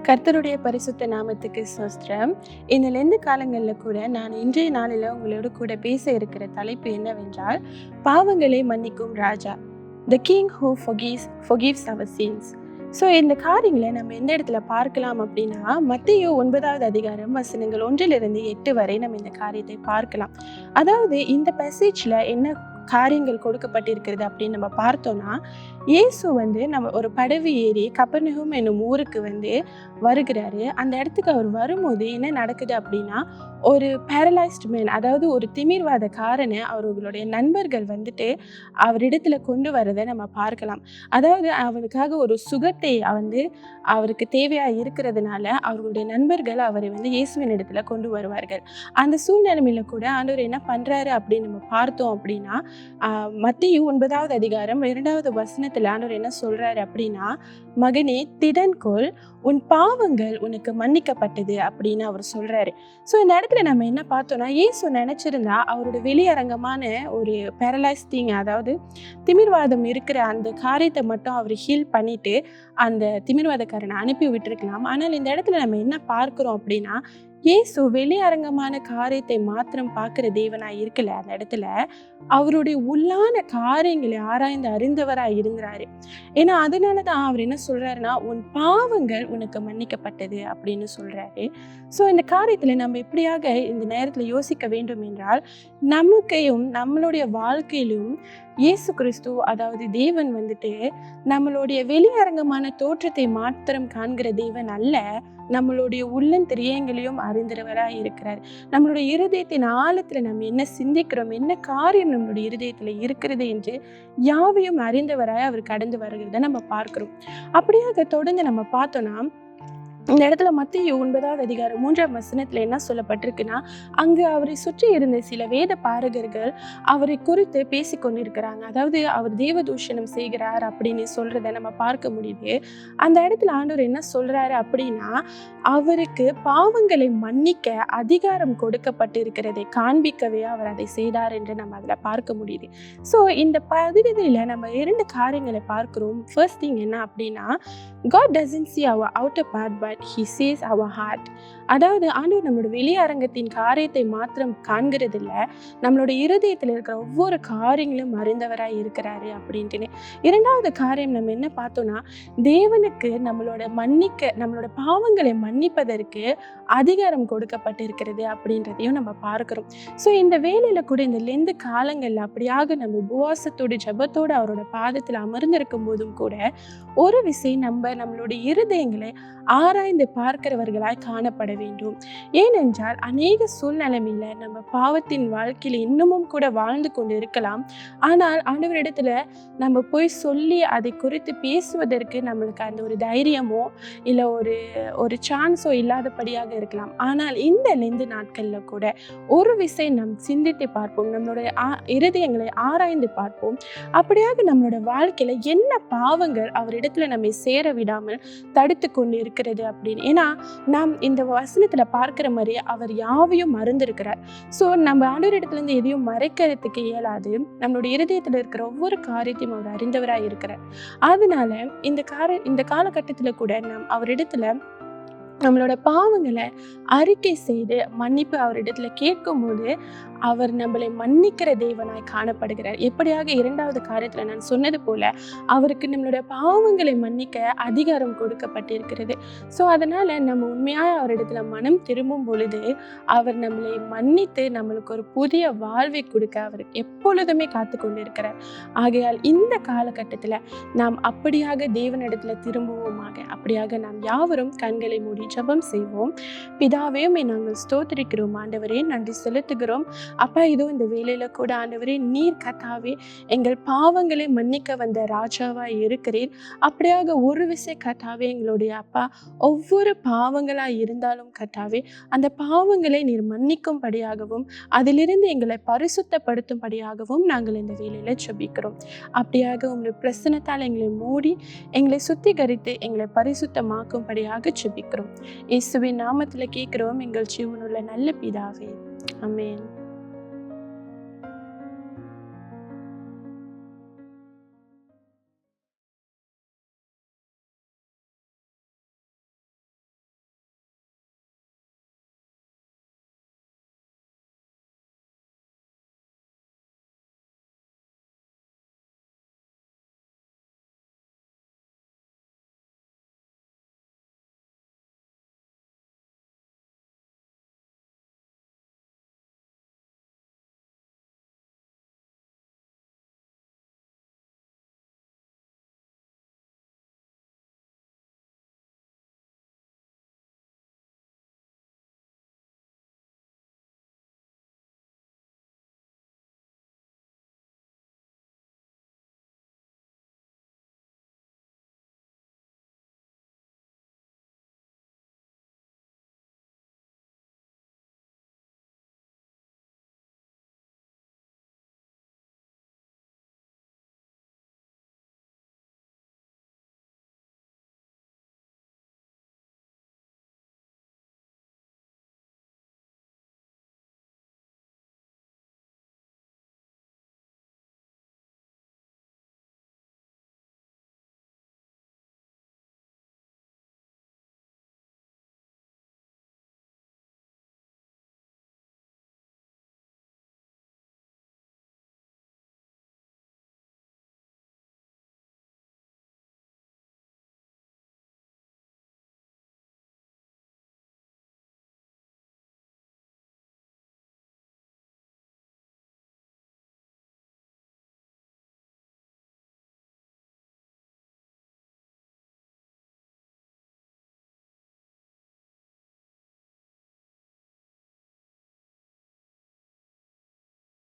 கர்த்தருடைய பரிசுத்த நாமத்துக்கு ஸ்தோத்திரம். இந்த லெந்து காலங்களில் கூட நான் இன்றைய நாளில் உங்களோட கூட பேச இருக்கிற தலைப்பு என்னவென்றால், பாவங்களை மன்னிக்கும் ராஜா, the king who forgives our sins. So இந்த காரியங்களை நம்ம எந்த இடத்துல பார்க்கலாம் அப்படின்னா, மத்தேயு 9வது அதிகாரம் வசனங்கள் 1-8 வரை நம்ம இந்த காரியத்தை பார்க்கலாம். அதாவது இந்த மெசேஜில் என்ன காரியங்கள் கொடுக்கப்பட்டிருக்கிறது அப்படின்னு நம்ம பார்த்தோம்னா, இயேசு நம்ம ஒரு படகு ஏறி கப்பர்நகூம் என்னும் ஊருக்கு வருகிறாரு. அந்த இடத்துக்கு அவர் வரும்போது என்ன நடக்குது அப்படின்னா, ஒரு பேரலைஸ்டு மேன், அதாவது ஒரு திமிர்வாதக்காரனை அவர்களுடைய நண்பர்கள் அவரிடத்துல கொண்டு வரதை நம்ம பார்க்கலாம். அதாவது அவனுக்காக ஒரு சுகத்தை அவருக்கு தேவையா இருக்கிறதுனால அவர்களுடைய நண்பர்கள் அவரை இயேசுவின் இடத்துல கொண்டு வருவார்கள். அந்த சூழ்நிலையில கூட ஆண்டவர் என்ன பண்றாரு அப்படின்னு நம்ம பார்த்தோம் அப்படின்னா, மத்தேயு 9வது அதிகாரம் 2வது வசனத்துல ஆண்டவர் என்ன சொல்றாரு அப்படின்னா, மகனே திடன்கொள், உன் பாவங்கள் உனக்கு மன்னிக்கப்பட்டது அப்படின்னு அவர் சொல்றாரு. ஸோ இந்த இடத்துல நம்ம என்ன பார்த்தோம்னா, இயேசு நினைச்சிருந்தா அவரோட வெளியரங்கமான ஒரு பேரலைஸ்டிங், அதாவது திமிர்வாதம் இருக்கிற அந்த காரியத்தை மட்டும் அவர் ஹீல் பண்ணிட்டு அந்த திமிர்வாதக்காரனை அனுப்பி விட்டுருக்கலாம். ஆனால் இந்த இடத்துல நம்ம என்ன பார்க்கிறோம் அப்படின்னா, இயேசு வெளியரங்கமான காரியத்தை மாத்திரம் பார்க்கிற தேவனாய் இருக்கல. அந்த இடத்துல அவருடைய உள்ளான காரியங்களை ஆராய்ந்து அறிந்தவராய் இருந்தாரு. ஏன்னா அதனாலதான் அவர் என்ன சொல்றாருன்னா, உன் பாவங்கள் உனக்கு மன்னிக்கப்பட்டது அப்படின்னு சொல்றாரு. ஸோ இந்த காரியத்துல நம்ம எப்படியாக இந்த நேரத்துல யோசிக்க வேண்டும் என்றால், நமக்கையும் நம்மளுடைய வாழ்க்கையிலும் இயேசு கிறிஸ்து, அதாவது தேவன் நம்மளுடைய வெளியரங்கமான தோற்றத்தை மாத்திரம் காண்கிற தேவன் அல்ல, நம்மளுடைய உள்ளந்தெரியங்களையும் அறிந்தவராய் இருக்கிறார். நம்மளுடைய இருதயத்தின் ஆழத்துல நம்ம என்ன சிந்திக்கிறோம், என்ன காரியம் நம்மளுடைய இருதயத்துல இருக்கிறது என்று யாவையும் அறிந்தவராய் அவர் கடந்து வருகிறத நம்ம பார்க்கிறோம். அப்படியாக தொடர்ந்து நம்ம பார்த்தோம்னா, இந்த இடத்துல மத்தேயு 9வது அதிகாரம் 3ஆம் வசனத்துல என்ன சொல்லப்பட்டிருக்குன்னா, அங்கு அவரை சுற்றி இருந்த சில வேத பாரகர்கள் அவரை குறித்து பேசிக்கொண்டிருக்கிறாங்க. அதாவது அவர் தேவதூஷணம் செய்கிறார் அப்படின்னு சொல்றத நம்ம பார்க்க முடியுது. அந்த இடத்துல ஆண்டவர் என்ன சொல்றாரு அப்படின்னா, அவருக்கு பாவங்களை மன்னிக்க அதிகாரம் கொடுக்கப்பட்டிருக்கிறதை காண்பிக்கவே அவர் அதை செய்தார் என்று நம்ம அதுல பார்க்க முடியுது. ஸோ இந்த பகுதியில நம்ம 2 காரியங்களை பார்க்கிறோம். ஃபர்ஸ்ட் திங் என்ன அப்படின்னா, God doesn't see our outer part but he sees our heart. அதாவது ஆண்டவர் நம்மளோட வெளியரங்கத்தின் காரியத்தை மாத்திரம் காண்கிறது இல்லை, நம்மளோட இருதயத்தில் இருக்கிற ஒவ்வொரு காரியங்களும் அறிந்தவராய் இருக்கிறாரு அப்படின்ட்டு. 2வது காரியம் நம்ம என்ன பார்த்தோம்னா, தேவனுக்கு நம்மளோட பாவங்களை மன்னிப்பதற்கு அதிகாரம் கொடுக்கப்பட்டிருக்கிறது அப்படின்றதையும் நம்ம பார்க்கிறோம். ஸோ இந்த வேலையில கூட இந்த லெந்து காலங்கள்ல அப்படியாக நம்ம உபவாசத்தோடு ஜபத்தோடு அவரோட பாதத்தில் அமர்ந்திருக்கும் போதும் கூட ஒரு விசை நம்மளுடைய இருதயங்களை ஆராய்ந்து பார்க்கிறவர்களாய் காணப்பட வேண்டும். ஏனென்றால் அநேக சூழ்நிலையில நம்ம பாவத்தின் வாழ்க்கையில இன்னமும் கூட வாழ்ந்து கொண்டு இருக்கலாம். ஆனால் ஆண்டவரிடத்துல நம்ம போய் சொல்லி அதை குறித்து பேசுவதற்கு நம்மளுக்கு அந்த ஒரு தைரியமோ இல்லை ஒரு சான்ஸோ இல்லாதபடியாக இருக்கலாம். ஆனால் இந்த லெந்து நாட்கள்ல கூட ஒரு விசை நாம் சிந்தித்து பார்ப்போம், நம்மளுடைய இருதயங்களை ஆராய்ந்து பார்ப்போம். அப்படியாக நம்மளோட வாழ்க்கையில என்ன பாவங்கள் அவரிடத்துல நம்மை சேர விடாமல் தடுத்து கொண்டு இருக்கிறது அப்படின்னு. ஏன்னா நாம் இந்த வசனத்துல பார்க்கிற மாதிரி அவர் யாவையும் மறந்திருக்கிறார். ஸோ நம்ம ஆண்டவரிடத்துல இருந்து எதையும் மறைக்கிறதுக்கு இயலாது. நம்மளுடைய இருதயத்துல இருக்கிற ஒவ்வொரு காரியத்தையும் அவர் அறிந்தவராய் இருக்கிறார். அதனால இந்த காலகட்டத்துல கூட நாம் அவரிடத்துல நம்மளோட பாவங்களை அறிக்கை செய்து மன்னிப்பு அவரிடத்துல கேட்கும் போது அவர் நம்மளை மன்னிக்கிற தேவனாய் காணப்படுகிறார். எப்படியாக 2வது காரியத்துல நான் சொன்னது போல அவருக்கு நம்மளுடைய பாவங்களை மன்னிக்க அதிகாரம் கொடுக்கப்பட்டிருக்கிறது. ஸோ அதனால நம்ம உண்மையாக அவரிடத்துல மனம் திரும்பும் பொழுது அவர் நம்மளை மன்னித்து நம்மளுக்கு ஒரு புதிய வாழ்வை கொடுக்க அவர் எப்பொழுதுமே காத்து கொண்டிருக்கிறார். ஆகையால் இந்த காலகட்டத்துல நாம் அப்படியாக தேவனிடத்துல திரும்புவோமாக. அப்படியாக நாம் யாவரும் கண்களை மூடி ஜெபம் செய்வோம். பிதாவே, நாங்கள் ஸ்தோத்திரிக்கிறோம் ஆண்டவரே, நன்றி செலுத்துகிறோம் அப்பா. இதோ இந்த வேலையில கூட ஆண்டவரே, நீர் கர்த்தாவே எங்கள் பாவங்களை மன்னிக்க வந்த ராஜாவாய் இருக்கிறீர். அப்படியாக ஒரு விசை கர்த்தாவே எங்களுடைய அப்பா ஒவ்வொரு பாவங்களாய் இருந்தாலும் கர்த்தாவே அந்த பாவங்களை நீர் மன்னிக்கும்படியாகவும் அதிலிருந்து எங்களை பரிசுத்தப்படுத்தும்படியாகவும் நாங்கள் இந்த வேலையில ஜெபிக்கிறோம். அப்படியாக உங்களுடைய பிரசன்னத்தால் எங்களை மூடி எங்களை சுத்திகரித்து எங்களை பரிசுத்தமாக்கும்படியாக ஜெபிக்கிறோம். இயேசுவின் நாமத்துல கேட்கிறோம் எங்கள் ஜீவனுள்ள நல்ல பிதாவே, ஆமென்.